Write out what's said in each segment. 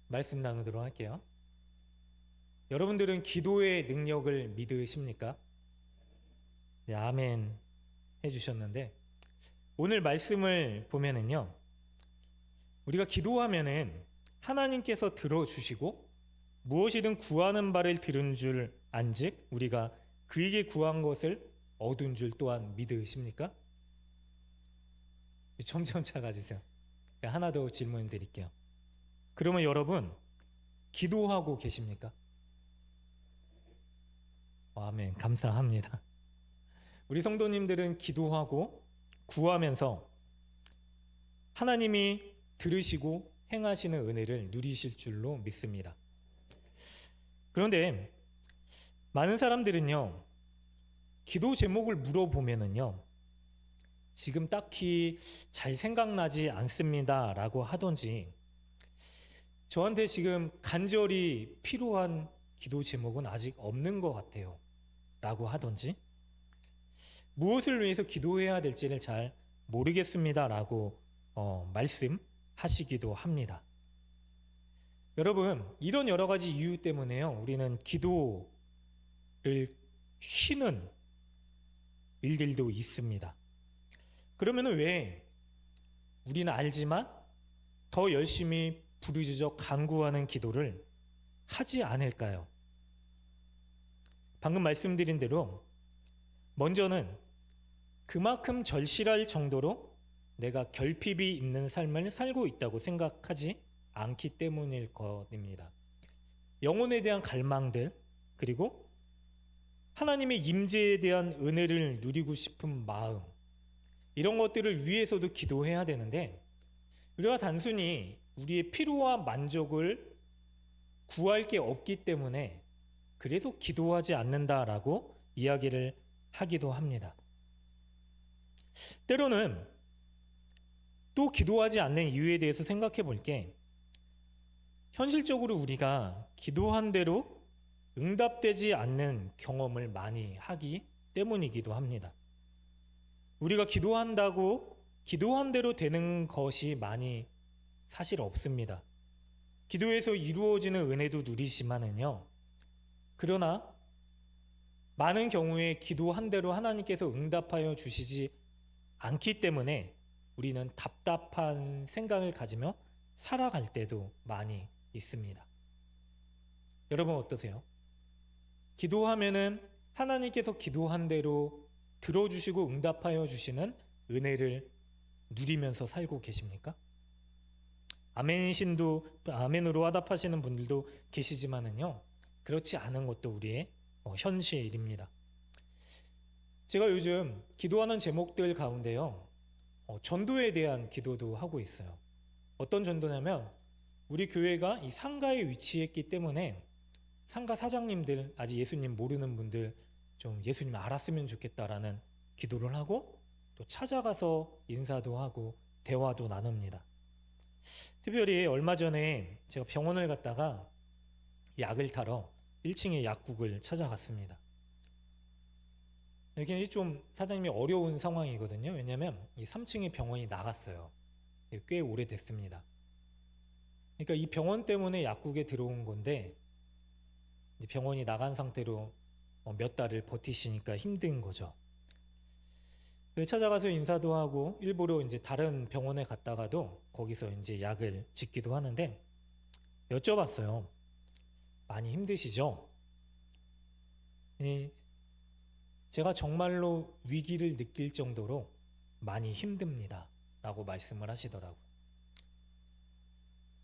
말씀 나누도록 할게요. 여러분들은 기도의 능력을 믿으십니까? 네, 아멘 해주셨는데, 오늘 말씀을 보면은요, 우리가 기도하면은 하나님께서 들어주시고 무엇이든 구하는 바를 들은 줄 안즉 우리가 그에게 구한 것을 얻은 줄 또한 믿으십니까? 점점 작아지세요. 하나 더 질문 드릴게요. 그러면 여러분, 기도하고 계십니까? 아멘, 감사합니다. 우리 성도님들은 기도하고 구하면서 하나님이 들으시고 행하시는 은혜를 누리실 줄로 믿습니다. 그런데 많은 사람들은요, 기도 제목을 물어보면은요, 지금 딱히 잘 생각나지 않습니다 라고 하던지, 저한테 지금 간절히 필요한 기도 제목은 아직 없는 것 같아요 라고 하던지, 무엇을 위해서 기도해야 될지를 잘 모르겠습니다 라고 말씀하시기도 합니다. 여러분, 이런 여러 가지 이유 때문에요, 우리는 기도를 쉬는 일들도 있습니다. 그러면 왜 우리는 알지만 더 열심히 부르짖어 간구하는 기도를 하지 않을까요? 방금 말씀드린 대로 먼저는 그만큼 절실할 정도로 내가 결핍이 있는 삶을 살고 있다고 생각하지 않기 때문일 것입니다. 영혼에 대한 갈망들, 그리고 하나님의 임재에 대한 은혜를 누리고 싶은 마음, 이런 것들을 위해서도 기도해야 되는데, 우리가 단순히 우리의 필요와 만족을 구할 게 없기 때문에 그래서 기도하지 않는다라고 이야기를 하기도 합니다. 때로는 또 기도하지 않는 이유에 대해서 생각해 볼게, 현실적으로 우리가 기도한 대로 응답되지 않는 경험을 많이 하기 때문이기도 합니다. 우리가 기도한다고 기도한 대로 되는 것이 많이 사실 없습니다. 기도에서 이루어지는 은혜도 누리지만은요, 그러나 많은 경우에 기도한 대로 하나님께서 응답하여 주시지 않기 때문에 우리는 답답한 생각을 가지며 살아갈 때도 많이 있습니다. 여러분 어떠세요? 기도하면은 하나님께서 기도한 대로 들어주시고 응답하여 주시는 은혜를 누리면서 살고 계십니까? 아멘으로 화답하시는 분들도 계시지만은요, 그렇지 않은 것도 우리의 현실입니다. 제가 요즘 기도하는 제목들 가운데요, 전도에 대한 기도도 하고 있어요. 어떤 전도냐면, 우리 교회가 이 상가에 위치했기 때문에 상가 사장님들, 아직 예수님 모르는 분들 좀 예수님 알았으면 좋겠다라는 기도를 하고, 또 찾아가서 인사도 하고 대화도 나눕니다. 특별히 얼마 전에 제가 병원을 갔다가 약을 타러 1층의 약국을 찾아갔습니다. 이게 좀 사장님이 어려운 상황이거든요. 왜냐하면 이 3층의 병원이 나갔어요. 꽤 오래됐습니다. 그러니까 이 병원 때문에 약국에 들어온 건데, 병원이 나간 상태로 몇 달을 버티시니까 힘든 거죠. 찾아가서 인사도 하고 일부러 이제 다른 병원에 갔다가도 거기서 이제 약을 짓기도 하는데, 여쭤봤어요. 많이 힘드시죠? 제가 정말로 위기를 느낄 정도로 많이 힘듭니다 라고 말씀을 하시더라고요.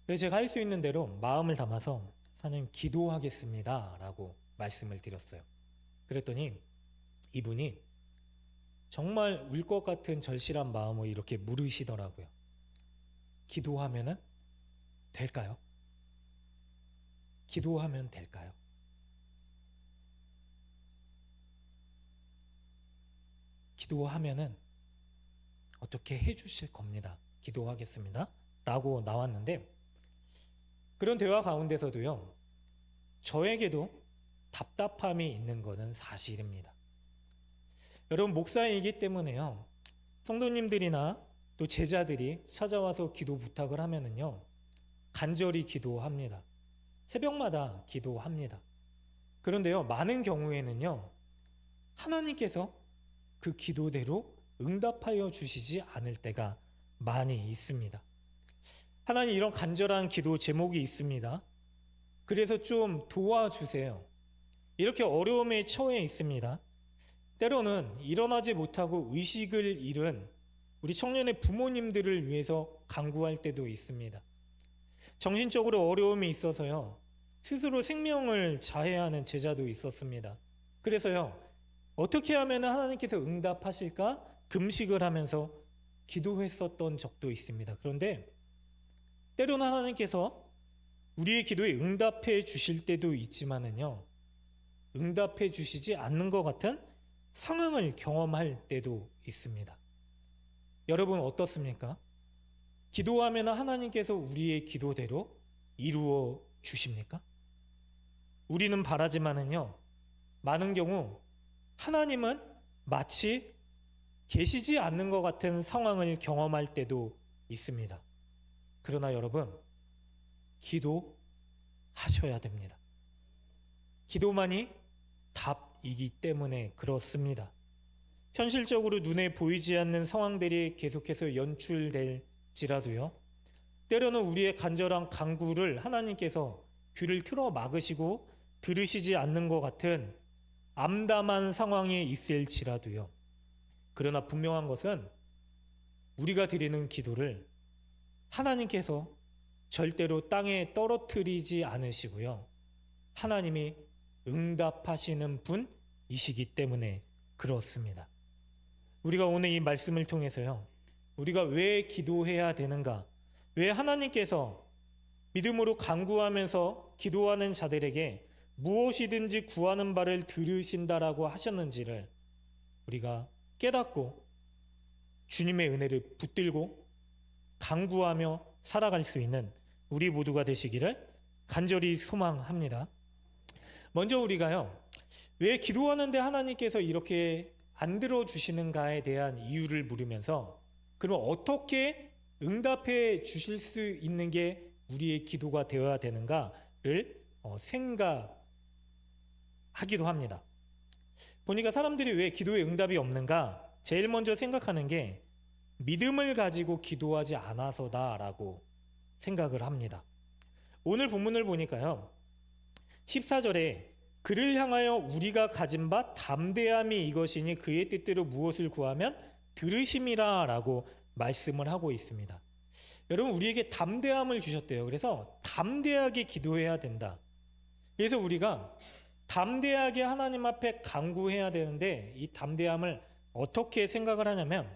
그래서 제가 할 수 있는 대로 마음을 담아서 사장님 기도하겠습니다 라고 말씀을 드렸어요. 그랬더니 이분이 정말 울 것 같은 절실한 마음을 이렇게 물으시더라고요. 기도하면은 될까요? 기도하면 될까요? 기도하면은 어떻게 해주실 겁니다. 기도하겠습니다 라고 나왔는데, 그런 대화 가운데서도요, 저에게도 답답함이 있는 것은 사실입니다. 여러분, 목사이기 때문에요, 성도님들이나 또 제자들이 찾아와서 기도 부탁을 하면은요, 간절히 기도합니다. 새벽마다 기도합니다. 그런데요, 많은 경우에는요, 하나님께서 그 기도대로 응답하여 주시지 않을 때가 많이 있습니다. 하나님, 이런 간절한 기도 제목이 있습니다. 그래서 좀 도와주세요. 이렇게 어려움에 처해 있습니다. 때로는 일어나지 못하고 의식을 잃은 우리 청년의 부모님들을 위해서 간구할 때도 있습니다. 정신적으로 어려움이 있어서요, 스스로 생명을 자해하는 제자도 있었습니다. 그래서요, 어떻게 하면 하나님께서 응답하실까 금식을 하면서 기도했었던 적도 있습니다. 그런데 때로는 하나님께서 우리의 기도에 응답해 주실 때도 있지만은요, 응답해 주시지 않는 것 같은 상황을 경험할 때도 있습니다. 여러분 어떻습니까? 기도하면 하나님께서 우리의 기도대로 이루어 주십니까? 우리는 바라지만은요, 많은 경우 하나님은 마치 계시지 않는 것 같은 상황을 경험할 때도 있습니다. 그러나 여러분, 기도하셔야 됩니다. 기도만이 답이기 때문에 그렇습니다. 현실적으로 눈에 보이지 않는 상황들이 계속해서 연출될지라도요, 때로는 우리의 간절한 간구를 하나님께서 귀를 틀어 막으시고 들으시지 않는 것 같은 암담한 상황이 있을지라도요, 그러나 분명한 것은 우리가 드리는 기도를 하나님께서 절대로 땅에 떨어뜨리지 않으시고요, 하나님이 응답하시는 분이시기 때문에 그렇습니다. 우리가 오늘 이 말씀을 통해서요, 우리가 왜 기도해야 되는가, 왜 하나님께서 믿음으로 간구하면서 기도하는 자들에게 무엇이든지 구하는 바를 들으신다라고 하셨는지를 우리가 깨닫고 주님의 은혜를 붙들고 간구하며 살아갈 수 있는 우리 모두가 되시기를 간절히 소망합니다. 먼저 우리가요, 왜 기도하는데 하나님께서 이렇게 안 들어주시는가에 대한 이유를 물으면서, 그럼 어떻게 응답해 주실 수 있는 게 우리의 기도가 되어야 되는가를 생각하기도 합니다. 보니까 사람들이 왜 기도에 응답이 없는가, 제일 먼저 생각하는 게 믿음을 가지고 기도하지 않아서다라고 생각을 합니다. 오늘 본문을 보니까요, 14절에 그를 향하여 우리가 가진 바 담대함이 이것이니 그의 뜻대로 무엇을 구하면 들으심이라 라고 말씀을 하고 있습니다. 여러분, 우리에게 담대함을 주셨대요. 그래서 담대하게 기도해야 된다. 그래서 우리가 담대하게 하나님 앞에 간구해야 되는데, 이 담대함을 어떻게 생각을 하냐면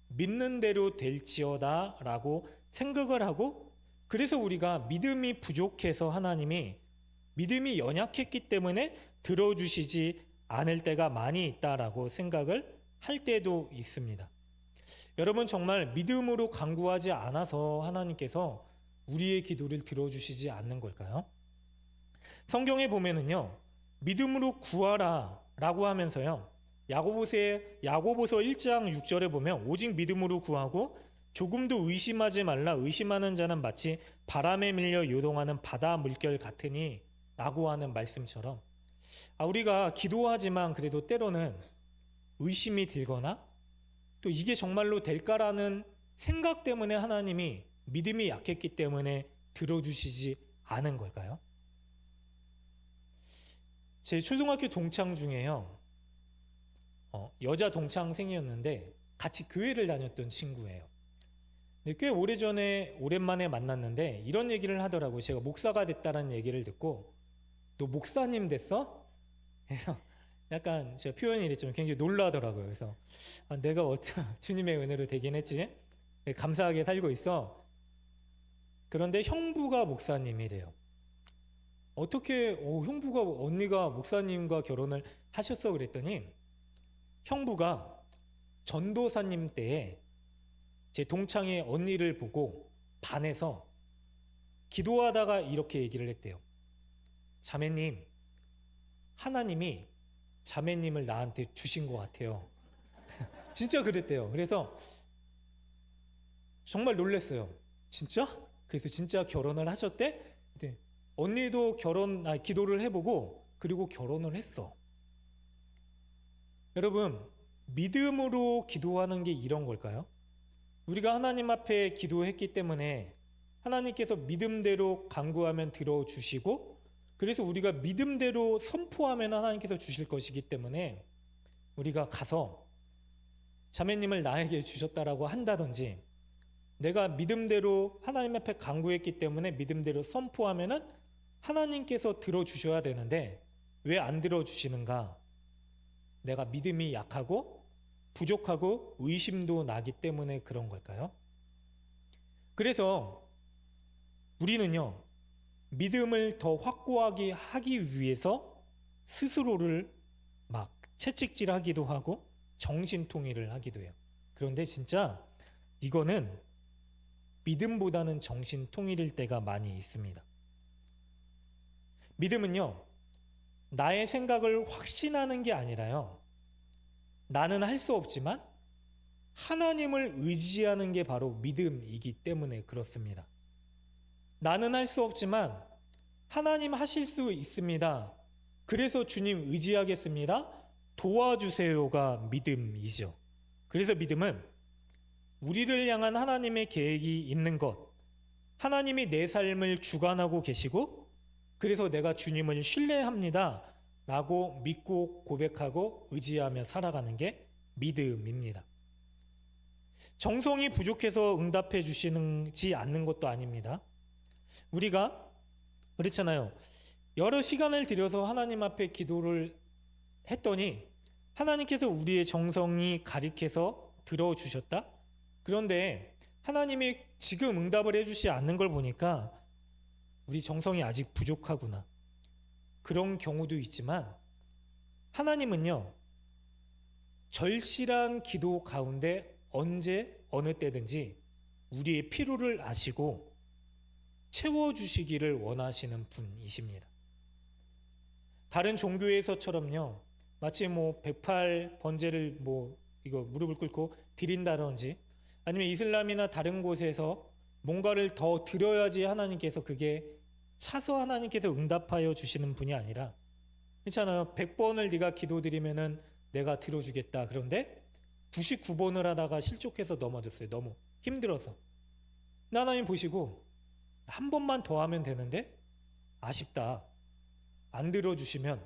믿는 대로 될지어다 라고 생각을 하고, 그래서 우리가 믿음이 부족해서 하나님이 믿음이 연약했기 때문에 들어주시지 않을 때가 많이 있다라고 생각을 할 때도 있습니다. 여러분, 정말 믿음으로 간구하지 않아서 하나님께서 우리의 기도를 들어주시지 않는 걸까요? 성경에 보면은요, 믿음으로 구하라 라고 하면서요, 야고보서 1장 6절에 보면 오직 믿음으로 구하고 조금도 의심하지 말라, 의심하는 자는 마치 바람에 밀려 요동하는 바다 물결 같으니 라고 하는 말씀처럼, 우리가 기도하지만 그래도 때로는 의심이 들거나 또 이게 정말로 될까라는 생각 때문에 하나님이 믿음이 약했기 때문에 들어주시지 않은 걸까요? 제 초등학교 동창 중에요, 여자 동창생이었는데 같이 교회를 다녔던 친구예요. 근데 꽤 오래전에 오랜만에 만났는데 이런 얘기를 하더라고요. 제가 목사가 됐다는 얘기를 듣고, 너 목사님 됐어? 그래서 약간 제가 표현이 이랬지만 굉장히 놀라더라고요. 그래서 내가 주님의 은혜로 되긴 했지, 감사하게 살고 있어. 그런데 형부가 목사님이래요. 어떻게 형부가, 언니가 목사님과 결혼을 하셨어? 그랬더니 형부가 전도사님 때에 제 동창의 언니를 보고 반해서 기도하다가 이렇게 얘기를 했대요. 자매님, 하나님이 자매님을 나한테 주신 것 같아요. 진짜 그랬대요. 그래서 정말 놀랐어요. 진짜? 그래서 진짜 결혼을 하셨대? 네. 언니도 기도를 해보고 그리고 결혼을 했어. 여러분, 믿음으로 기도하는 게 이런 걸까요? 우리가 하나님 앞에 기도했기 때문에 하나님께서 믿음대로 간구하면 들어주시고, 그래서 우리가 믿음대로 선포하면 하나님께서 주실 것이기 때문에 우리가 가서 자매님을 나에게 주셨다라고 한다든지, 내가 믿음대로 하나님 앞에 간구했기 때문에 믿음대로 선포하면은 하나님께서 들어주셔야 되는데 왜 안 들어주시는가? 내가 믿음이 약하고 부족하고 의심도 나기 때문에 그런 걸까요? 그래서 우리는요, 믿음을 더 확고하게 하기 위해서 스스로를 막 채찍질하기도 하고 정신통일을 하기도 해요. 그런데 진짜 이거는 믿음보다는 정신통일일 때가 많이 있습니다. 믿음은요, 나의 생각을 확신하는 게 아니라요, 나는 할 수 없지만 하나님을 의지하는 게 바로 믿음이기 때문에 그렇습니다. 나는 할 수 없지만 하나님 하실 수 있습니다. 그래서 주님 의지하겠습니다. 도와주세요가 믿음이죠. 그래서 믿음은 우리를 향한 하나님의 계획이 있는 것, 하나님이 내 삶을 주관하고 계시고 그래서 내가 주님을 신뢰합니다 라고 믿고 고백하고 의지하며 살아가는 게 믿음입니다. 정성이 부족해서 응답해 주시지 않는 것도 아닙니다. 우리가 그렇잖아요. 여러 시간을 들여서 하나님 앞에 기도를 했더니 하나님께서 우리의 정성이 가리켜서 들어주셨다? 그런데 하나님이 지금 응답을 해주지 않는 걸 보니까 우리 정성이 아직 부족하구나. 그런 경우도 있지만 하나님은요, 절실한 기도 가운데 언제 어느 때든지 우리의 필요를 아시고 채워주시기를 원하시는 분이십니다. 다른 종교에서처럼요, 마치 108 번제를 이거 무릎을 꿇고 드린다든지, 아니면 이슬람이나 다른 곳에서 뭔가를 더 드려야지 하나님께서 그게 차서 하나님께서 응답하여 주시는 분이 아니라, 괜찮아요. 100번을 네가 기도드리면은 내가 들어주겠다. 그런데 99번을 하다가 실족해서 넘어졌어요. 너무 힘들어서. 하나님 보시고 한 번만 더 하면 되는데 아쉽다. 안 들어주시면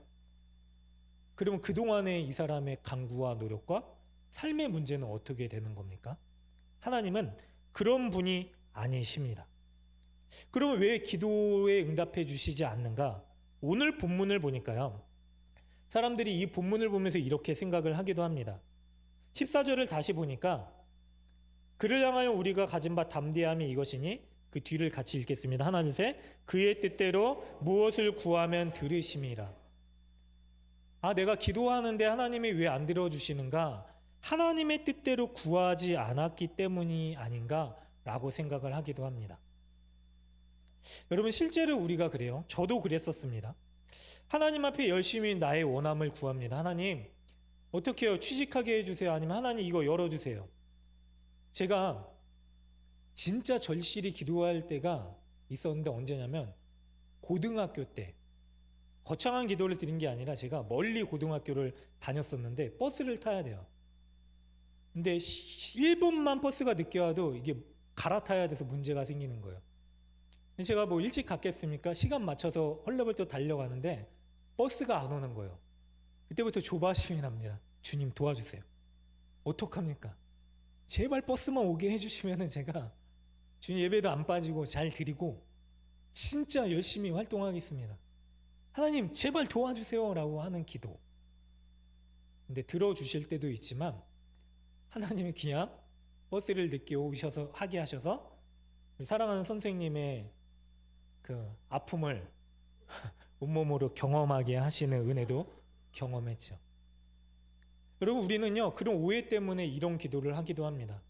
그러면 그동안의 이 사람의 간구와 노력과 삶의 문제는 어떻게 되는 겁니까? 하나님은 그런 분이 아니십니다. 그러면 왜 기도에 응답해 주시지 않는가? 오늘 본문을 보니까요, 사람들이 이 본문을 보면서 이렇게 생각을 하기도 합니다. 14절을 다시 보니까 그를 향하여 우리가 가진 바 담대함이 이것이니, 그 뒤를 같이 읽겠습니다. 하나 둘 셋. 그의 뜻대로 무엇을 구하면 들으심이라. 내가 기도하는데 하나님이 왜 안 들어주시는가? 하나님의 뜻대로 구하지 않았기 때문이 아닌가라고 생각을 하기도 합니다. 여러분, 실제로 우리가 그래요. 저도 그랬었습니다. 하나님 앞에 열심히 나의 원함을 구합니다. 하나님, 어떻게 해요? 취직하게 해주세요. 아니면 하나님 이거 열어주세요. 제가 진짜 절실히 기도할 때가 있었는데 언제냐면 고등학교 때. 거창한 기도를 드린 게 아니라 제가 멀리 고등학교를 다녔었는데 버스를 타야 돼요. 근데 1분만 버스가 늦게 와도 이게 갈아타야 돼서 문제가 생기는 거예요. 제가 일찍 갔겠습니까? 시간 맞춰서 헐레벌떡 달려가는데 버스가 안 오는 거예요. 그때부터 조바심이 납니다. 주님 도와주세요. 어떡합니까? 제발 버스만 오게 해주시면 제가 주님 예배도 안 빠지고 잘 드리고 진짜 열심히 활동하겠습니다. 하나님 제발 도와주세요 라고 하는 기도. 근데 들어주실 때도 있지만 하나님이 그냥 버스를 늦게 오셔서 하게 하셔서 사랑하는 선생님의 그 아픔을 온몸으로 경험하게 하시는 은혜도 경험했죠. 여러분, 우리는요 그런 오해 때문에 이런 기도를 하기도 합니다.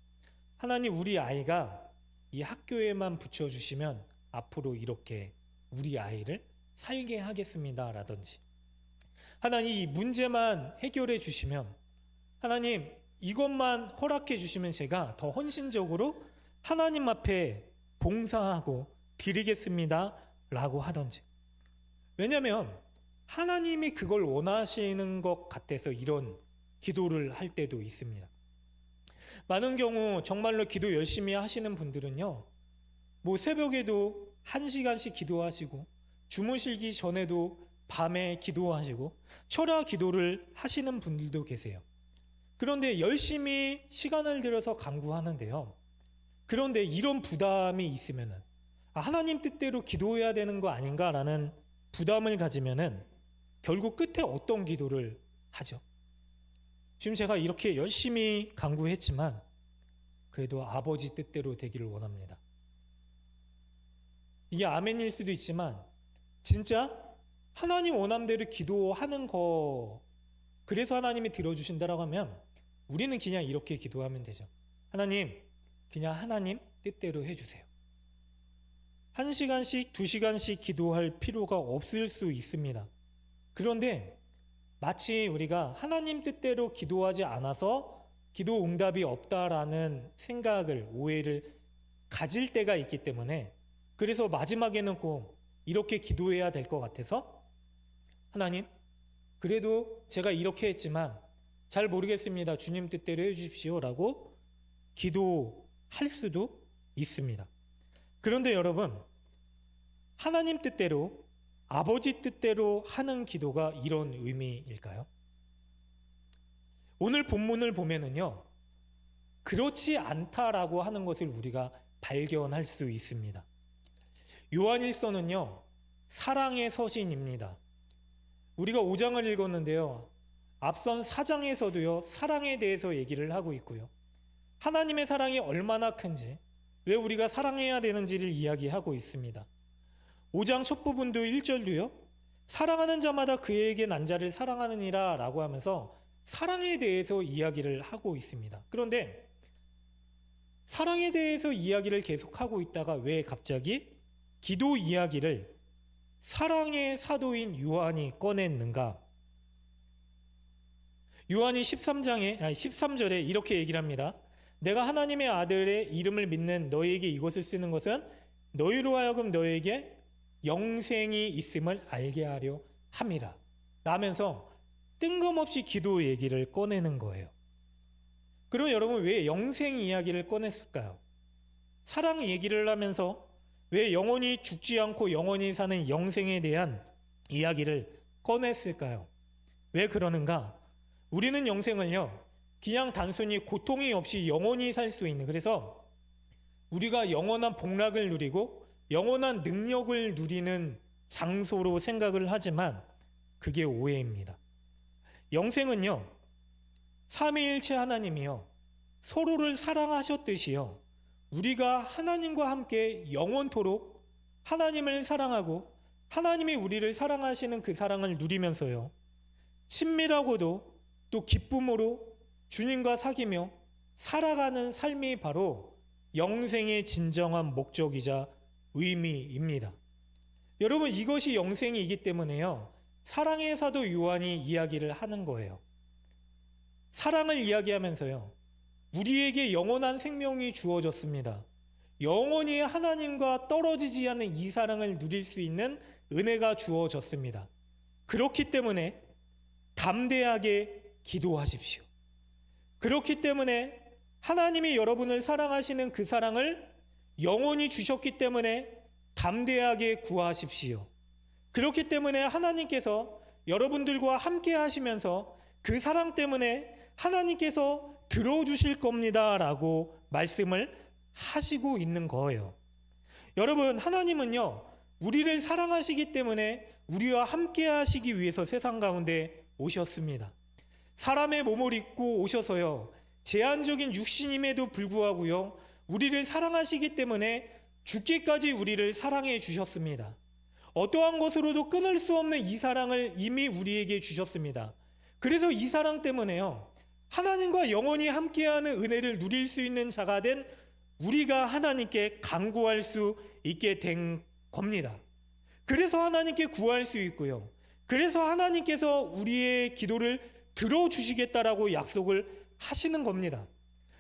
하나님, 우리 아이가 이 학교에만 붙여주시면 앞으로 이렇게 우리 아이를 살게 하겠습니다 라든지, 하나님 이 문제만 해결해 주시면, 하나님 이것만 허락해 주시면 제가 더 헌신적으로 하나님 앞에 봉사하고 드리겠습니다 라고 하던지. 왜냐하면 하나님이 그걸 원하시는 것 같아서 이런 기도를 할 때도 있습니다. 많은 경우 정말로 기도 열심히 하시는 분들은요, 뭐 새벽에도 1시간씩 기도하시고 주무시기 전에도 밤에 기도하시고 철야 기도를 하시는 분들도 계세요. 그런데 열심히 시간을 들여서 간구하는데요, 그런데 이런 부담이 있으면은 하나님 뜻대로 기도해야 되는 거 아닌가라는 부담을 가지면은 결국 끝에 어떤 기도를 하죠? 지금 제가 이렇게 열심히 간구했지만 그래도 아버지 뜻대로 되기를 원합니다. 이게 아멘일 수도 있지만 진짜 하나님 원함대로 기도하는 거, 그래서 하나님이 들어주신다라고 하면 우리는 그냥 이렇게 기도하면 되죠. 하나님, 그냥 하나님 뜻대로 해주세요. 1시간씩 2시간씩 기도할 필요가 없을 수 있습니다. 그런데 마치 우리가 하나님 뜻대로 기도하지 않아서 기도 응답이 없다라는 생각을, 오해를 가질 때가 있기 때문에, 그래서 마지막에는 꼭 이렇게 기도해야 될 것 같아서 하나님, 그래도 제가 이렇게 했지만 잘 모르겠습니다. 주님 뜻대로 해주십시오 라고 기도할 수도 있습니다. 그런데 여러분, 하나님 뜻대로, 아버지 뜻대로 하는 기도가 이런 의미일까요? 오늘 본문을 보면은요, 그렇지 않다라고 하는 것을 우리가 발견할 수 있습니다. 요한일서는요, 사랑의 서신입니다. 우리가 5장을 읽었는데요, 앞선 4장에서도요, 사랑에 대해서 얘기를 하고 있고요, 하나님의 사랑이 얼마나 큰지, 왜 우리가 사랑해야 되는지를 이야기하고 있습니다. 5장 첫 부분도 1절도요, 사랑하는 자마다 그에게 난 자를 사랑하느니라 라고 하면서 사랑에 대해서 이야기를 하고 있습니다. 그런데 사랑에 대해서 이야기를 계속하고 있다가 왜 갑자기 기도 이야기를 사랑의 사도인 요한이 꺼냈는가? 요한이 13절에 이렇게 얘기를 합니다. 내가 하나님의 아들의 이름을 믿는 너희에게 이것을 쓰는 것은 너희로 하여금 너희에게 영생이 있음을 알게 하려 함이라 라면서 뜬금없이 기도 얘기를 꺼내는 거예요. 그럼 여러분, 왜 영생 이야기를 꺼냈을까요? 사랑 얘기를 하면서 왜 영원히 죽지 않고 영원히 사는 영생에 대한 이야기를 꺼냈을까요? 왜 그러는가? 우리는 영생을요, 그냥 단순히 고통이 없이 영원히 살 수 있는, 그래서 우리가 영원한 복락을 누리고 영원한 능력을 누리는 장소로 생각을 하지만 그게 오해입니다. 영생은요, 삼위일체 하나님이요, 서로를 사랑하셨듯이요, 우리가 하나님과 함께 영원토록 하나님을 사랑하고 하나님이 우리를 사랑하시는 그 사랑을 누리면서요, 친밀하고도 또 기쁨으로 주님과 사귀며 살아가는 삶이 바로 영생의 진정한 목적이자 의미입니다. 여러분, 이것이 영생이기 때문에요, 사랑의 사도 요한이 이야기를 하는 거예요. 사랑을 이야기하면서요, 우리에게 영원한 생명이 주어졌습니다. 영원히 하나님과 떨어지지 않는 이 사랑을 누릴 수 있는 은혜가 주어졌습니다. 그렇기 때문에 담대하게 기도하십시오. 그렇기 때문에 하나님이 여러분을 사랑하시는 그 사랑을 영원히 주셨기 때문에 담대하게 구하십시오. 그렇기 때문에 하나님께서 여러분들과 함께 하시면서 그 사랑 때문에 하나님께서 들어주실 겁니다 라고 말씀을 하시고 있는 거예요. 여러분, 하나님은요, 우리를 사랑하시기 때문에 우리와 함께 하시기 위해서 세상 가운데 오셨습니다. 사람의 몸을 입고 오셔서요, 제한적인 육신임에도 불구하고요, 우리를 사랑하시기 때문에 죽기까지 우리를 사랑해 주셨습니다. 어떠한 것으로도 끊을 수 없는 이 사랑을 이미 우리에게 주셨습니다. 그래서 이 사랑 때문에요, 하나님과 영원히 함께하는 은혜를 누릴 수 있는 자가 된 우리가 하나님께 간구할 수 있게 된 겁니다. 그래서 하나님께 구할 수 있고요, 그래서 하나님께서 우리의 기도를 들어주시겠다라고 약속을 하시는 겁니다.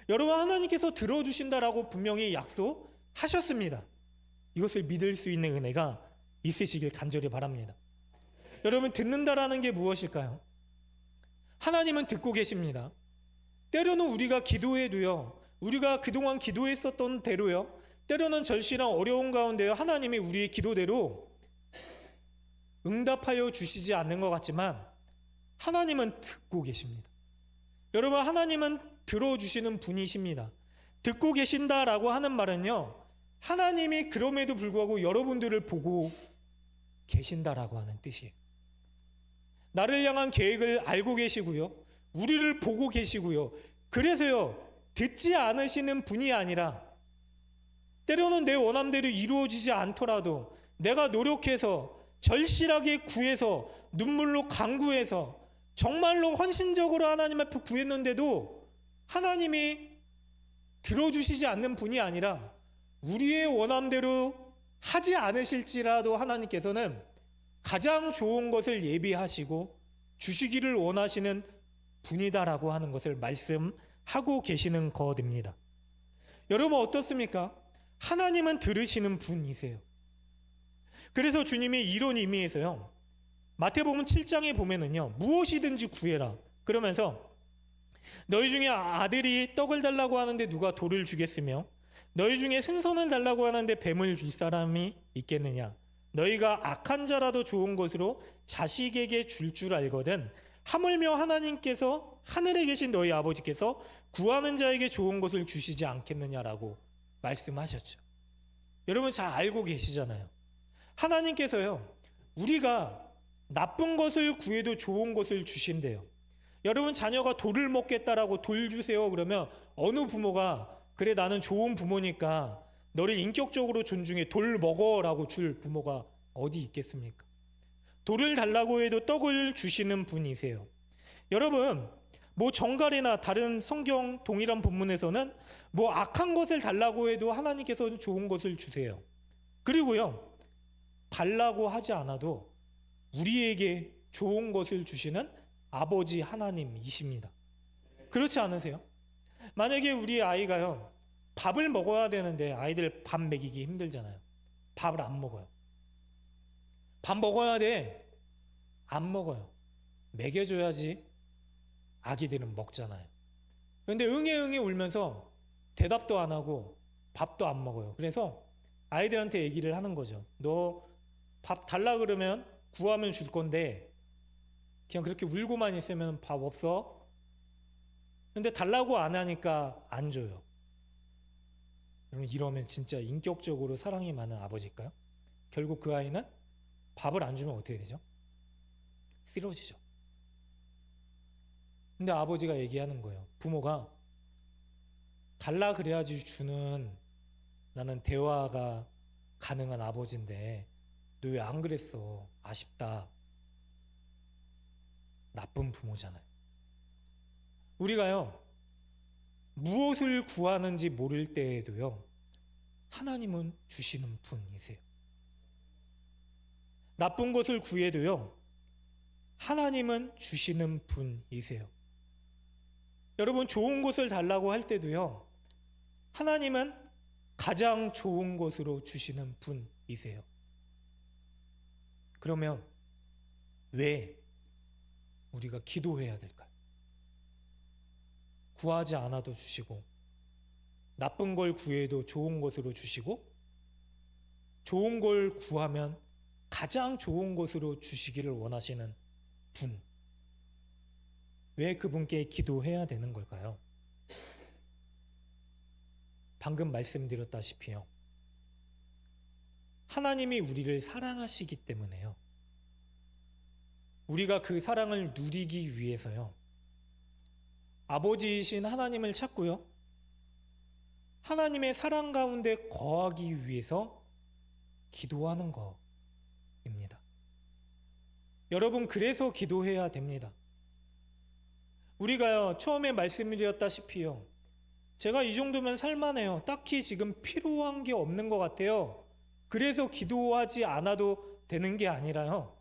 여러분, 하나님께서 들어주신다라고 분명히 약속하셨습니다. 이것을 믿을 수 있는 은혜가 있으시길 간절히 바랍니다. 여러분, 듣는다라는 게 무엇일까요? 하나님은 듣고 계십니다. 때로는 우리가 기도해도요, 우리가 그동안 기도했었던 대로요, 때로는 절실한 어려운 가운데요, 하나님이 우리의 기도대로 응답하여 주시지 않는 것 같지만 하나님은 듣고 계십니다. 여러분, 하나님은 들어주시는 분이십니다. 듣고 계신다라고 하는 말은요, 하나님이 그럼에도 불구하고 여러분들을 보고 계신다라고 하는 뜻이에요. 나를 향한 계획을 알고 계시고요, 우리를 보고 계시고요, 그래서요, 듣지 않으시는 분이 아니라 때로는 내 원함대로 이루어지지 않더라도 내가 노력해서 절실하게 구해서 눈물로 간구해서 정말로 헌신적으로 하나님 앞에 구했는데도 하나님이 들어주시지 않는 분이 아니라 우리의 원함대로 하지 않으실지라도 하나님께서는 가장 좋은 것을 예비하시고 주시기를 원하시는 분이다라고 하는 것을 말씀하고 계시는 것입니다. 여러분, 어떻습니까? 하나님은 들으시는 분이세요. 그래서 주님이 이런 의미에서요, 마태복음 7장에 보면은요, 무엇이든지 구해라 그러면서 너희 중에 아들이 떡을 달라고 하는데 누가 돌을 주겠으며 너희 중에 생선을 달라고 하는데 뱀을 줄 사람이 있겠느냐? 너희가 악한 자라도 좋은 것으로 자식에게 줄 알거든 하물며 하나님께서 하늘에 계신 너희 아버지께서 구하는 자에게 좋은 것을 주시지 않겠느냐라고 말씀하셨죠. 여러분, 잘 알고 계시잖아요. 하나님께서요, 우리가 나쁜 것을 구해도 좋은 것을 주신대요. 여러분, 자녀가 돌을 먹겠다라고 돌 주세요 그러면 어느 부모가 그래 나는 좋은 부모니까 너를 인격적으로 존중해 돌 먹어라고 줄 부모가 어디 있겠습니까? 돌을 달라고 해도 떡을 주시는 분이세요. 여러분, 뭐 정갈이나 다른 성경 동일한 본문에서는 뭐 악한 것을 달라고 해도 하나님께서는 좋은 것을 주세요. 그리고요, 달라고 하지 않아도 우리에게 좋은 것을 주시는 아버지 하나님이십니다. 그렇지 않으세요? 만약에 우리 아이가요, 밥을 먹어야 되는데 아이들 밥 먹이기 힘들잖아요. 밥을 안 먹어요. 밥 먹어야 돼. 안 먹어요. 먹여줘야지 아기들은 먹잖아요. 그런데 응애 울면서 대답도 안 하고 밥도 안 먹어요. 그래서 아이들한테 얘기를 하는 거죠. 너 밥 달라 그러면 구하면 줄 건데 그냥 그렇게 울고만 있으면 밥 없어. 근데 달라고 안 하니까 안 줘요. 여러분, 이러면 진짜 인격적으로 사랑이 많은 아버지일까요? 결국 그 아이는 밥을 안 주면 어떻게 되죠? 쓰러지죠. 근데 아버지가 얘기하는 거예요. 부모가 달라 그래야지 주는 나는 대화가 가능한 아버지인데 너 왜 안 그랬어? 아쉽다. 나쁜 부모잖아요. 우리가요, 무엇을 구하는지 모를 때에도요, 하나님은 주시는 분이세요. 나쁜 것을 구해도요, 하나님은 주시는 분이세요. 여러분, 좋은 것을 달라고 할 때도요, 하나님은 가장 좋은 것으로 주시는 분이세요. 그러면 왜 우리가 기도해야 될까요? 구하지 않아도 주시고 나쁜 걸 구해도 좋은 것으로 주시고 좋은 걸 구하면 가장 좋은 것으로 주시기를 원하시는 분, 왜 그분께 기도해야 되는 걸까요? 방금 말씀드렸다시피요, 하나님이 우리를 사랑하시기 때문에요, 우리가 그 사랑을 누리기 위해서요, 아버지이신 하나님을 찾고요, 하나님의 사랑 가운데 거하기 위해서 기도하는 것입니다. 여러분, 그래서 기도해야 됩니다. 우리가요, 처음에 말씀드렸다시피요, 제가 이 정도면 살만해요. 딱히 지금 필요한 게 없는 것 같아요. 그래서 기도하지 않아도 되는 게 아니라요,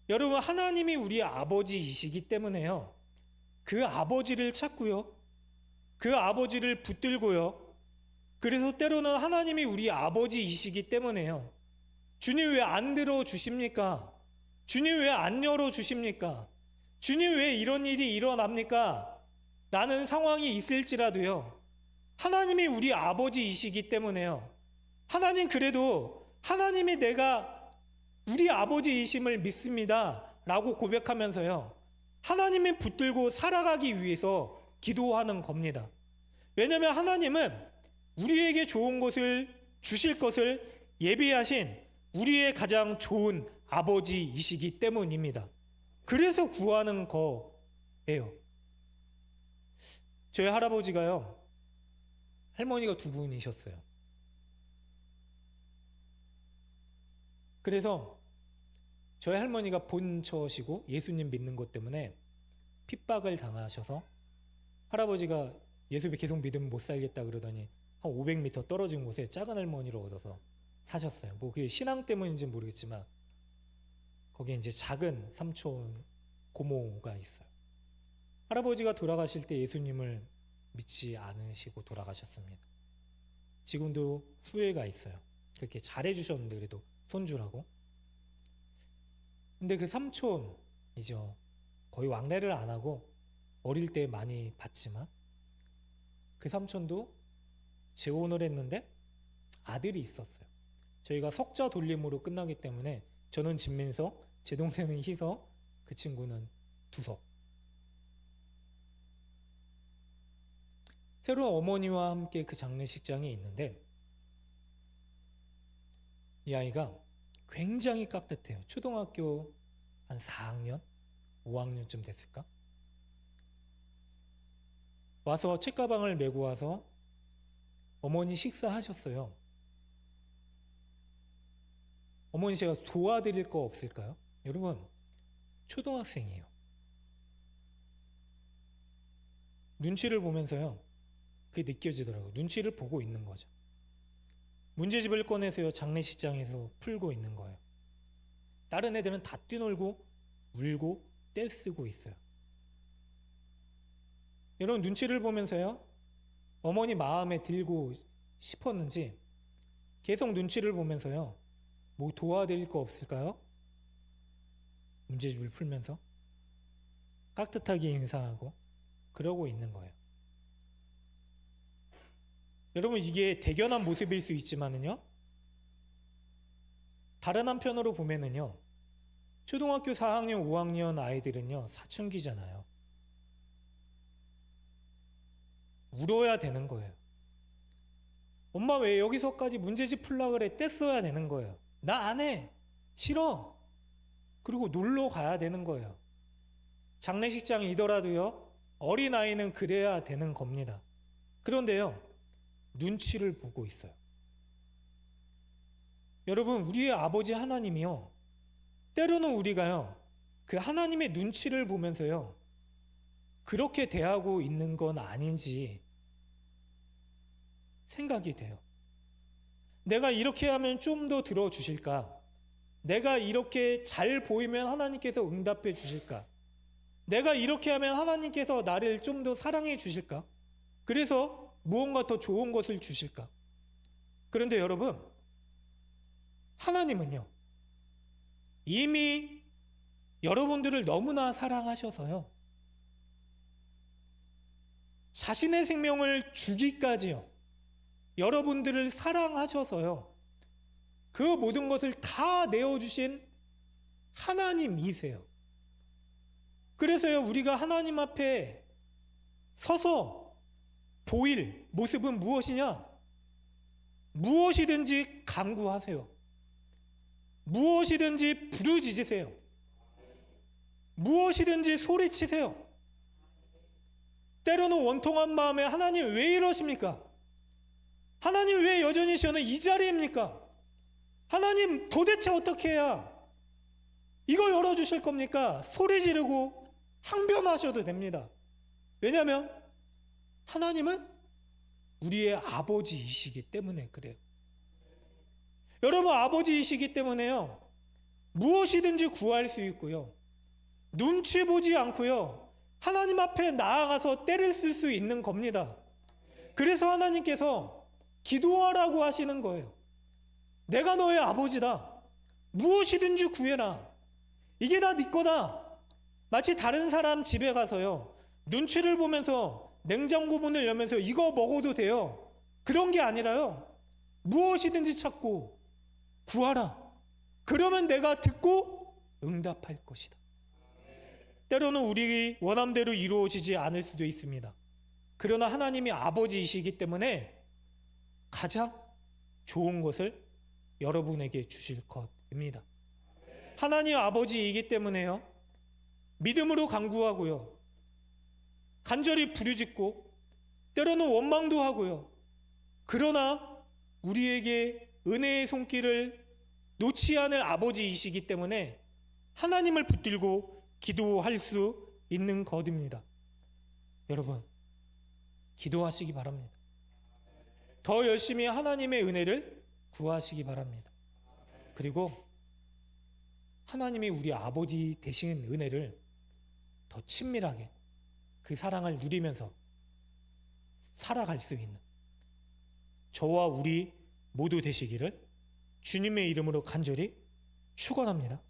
여러분, 하나님이 우리 아버지이시기 때문에요, 그 아버지를 찾고요, 그 아버지를 붙들고요, 그래서 때로는 하나님이 우리 아버지이시기 때문에요. 주님 왜 안 들어주십니까? 주님 왜 안 열어주십니까? 주님 왜 이런 일이 일어납니까? 라는 상황이 있을지라도요. 하나님이 우리 아버지이시기 때문에요. 하나님 그래도 하나님이 내가 우리 아버지이심을 믿습니다. 라고 고백하면서요. 하나님이 붙들고 살아가기 위해서 기도하는 겁니다. 왜냐하면 하나님은 우리에게 좋은 것을 주실 것을 예비하신 우리의 가장 좋은 아버지이시기 때문입니다. 그래서 구하는 거예요. 저희 할아버지가요, 할머니가 두 분이셨어요. 그래서 저희 할머니가 본처시고 예수님 믿는 것 때문에 핍박을 당하셔서 할아버지가 예수 계속 믿으면 못 살겠다 그러더니 한 500m 떨어진 곳에 작은 할머니를 얻어서 사셨어요. 뭐 그게 신앙 때문인지 모르겠지만 거기에 이제 작은 삼촌 고모가 있어요. 할아버지가 돌아가실 때 예수님을 믿지 않으시고 돌아가셨습니다. 지금도 후회가 있어요. 그렇게 잘해주셨는데 그래도 손주라고. 근데 그 삼촌이죠. 거의 왕래를 안 하고 어릴 때 많이 봤지만 그 삼촌도 재혼을 했는데 아들이 있었어요. 저희가 석자 돌림으로 끝나기 때문에 저는 진민석, 제 동생은 희석, 그 친구는 두석. 새로운 어머니와 함께 그 장례식장에 있는데 이 아이가 굉장히 깍듯해요. 초등학교 한 4학년, 5학년쯤 됐을까? 와서 책가방을 메고 와서 어머니 식사하셨어요. 어머니 제가 도와드릴 거 없을까요? 여러분, 초등학생이에요. 눈치를 보면서요. 그게 느껴지더라고요. 눈치를 보고 있는 거죠. 문제집을 꺼내서요. 장례식장에서 풀고 있는 거예요. 다른 애들은 다 뛰놀고 울고 떼쓰고 있어요. 여러분 눈치를 보면서요. 어머니 마음에 들고 싶었는지 계속 눈치를 보면서요. 뭐 도와드릴 거 없을까요? 문제집을 풀면서 깍듯하게 인사하고 그러고 있는 거예요. 여러분 이게 대견한 모습일 수 있지만은요. 다른 한편으로 보면은요. 초등학교 4학년, 5학년 아이들은요. 사춘기잖아요. 울어야 되는 거예요. 엄마 왜 여기서까지 문제집 풀라 그래? 뗐어야 되는 거예요. 나 안 해. 싫어. 그리고 놀러 가야 되는 거예요. 장례식장이더라도요. 어린아이는 그래야 되는 겁니다. 그런데요. 눈치를 보고 있어요. 여러분 우리의 아버지 하나님이요. 때로는 우리가요. 그 하나님의 눈치를 보면서요. 그렇게 대하고 있는 건 아닌지 생각이 돼요. 내가 이렇게 하면 좀 더 들어주실까? 내가 이렇게 잘 보이면 하나님께서 응답해 주실까? 내가 이렇게 하면 하나님께서 나를 좀 더 사랑해 주실까? 그래서 무언가 더 좋은 것을 주실까? 그런데 여러분, 하나님은요, 이미 여러분들을 너무나 사랑하셔서요, 자신의 생명을 주기까지요, 여러분들을 사랑하셔서요, 그 모든 것을 다 내어주신 하나님이세요. 그래서요, 우리가 하나님 앞에 서서 보일 모습은 무엇이냐? 무엇이든지 간구하세요. 무엇이든지 부르짖으세요. 무엇이든지 소리치세요. 때로는 원통한 마음에 하나님 왜 이러십니까? 하나님 왜 여전히 저는 이 자리입니까? 하나님 도대체 어떻게 해야 이거 열어주실 겁니까? 소리 지르고 항변하셔도 됩니다. 왜냐하면 하나님은 우리의 아버지이시기 때문에 그래요. 여러분 아버지이시기 때문에요. 무엇이든지 구할 수 있고요. 눈치 보지 않고요. 하나님 앞에 나아가서 때를 쓸 수 있는 겁니다. 그래서 하나님께서 기도하라고 하시는 거예요. 내가 너의 아버지다. 무엇이든지 구해라. 이게 다 네 거다. 마치 다른 사람 집에 가서요, 눈치를 보면서 냉장고 문을 열면서 이거 먹어도 돼요, 그런 게 아니라요, 무엇이든지 찾고 구하라. 그러면 내가 듣고 응답할 것이다. 때로는 우리 원함대로 이루어지지 않을 수도 있습니다. 그러나 하나님이 아버지이시기 때문에 가장 좋은 것을 여러분에게 주실 것입니다. 하나님 아버지이기 때문에요, 믿음으로 간구하고요, 간절히 부르짖고 때로는 원망도 하고요, 그러나 우리에게 은혜의 손길을 놓지 않을 아버지이시기 때문에 하나님을 붙들고 기도할 수 있는 것입니다. 여러분, 기도하시기 바랍니다. 더 열심히 하나님의 은혜를 구하시기 바랍니다. 그리고 하나님이 우리 아버지 되신 은혜를 더 친밀하게 그 사랑을 누리면서 살아갈 수 있는 저와 우리 모두 되시기를 주님의 이름으로 간절히 축원합니다.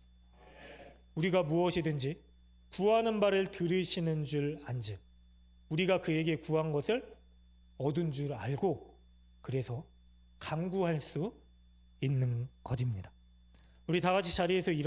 우리가 무엇이든지 구하는 바를 들으시는 줄 안즉 우리가 그에게 구한 것을 얻은 줄 알고 그래서 간구할 수 있는 것입니다. 우리 다 같이 자리에서 일어나